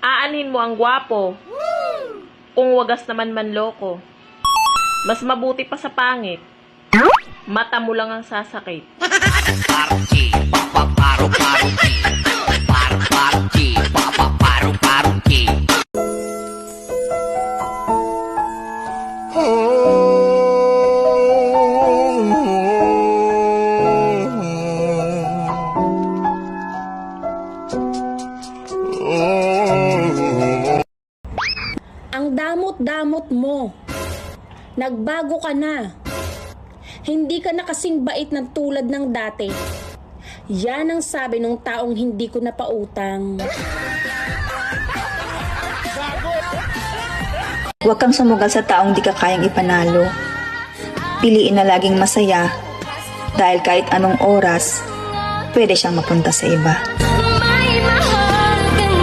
Aanhin mo ang gwapo. Kung wagas naman manloko. Mas mabuti pa sa pangit. Mata mo lang ang sasakit. Paruki, papa paruki. Paruki, papa paruki. Ang damot-damot mo. Nagbago ka na. Hindi ka na kasing bait ng tulad ng dati. Yan ang sabi ng taong hindi ko napautang. Huwag kang sumugal sa taong di ka kayang ipanalo. Piliin na laging masaya dahil kahit anong oras, pwede siyang mapunta sa iba.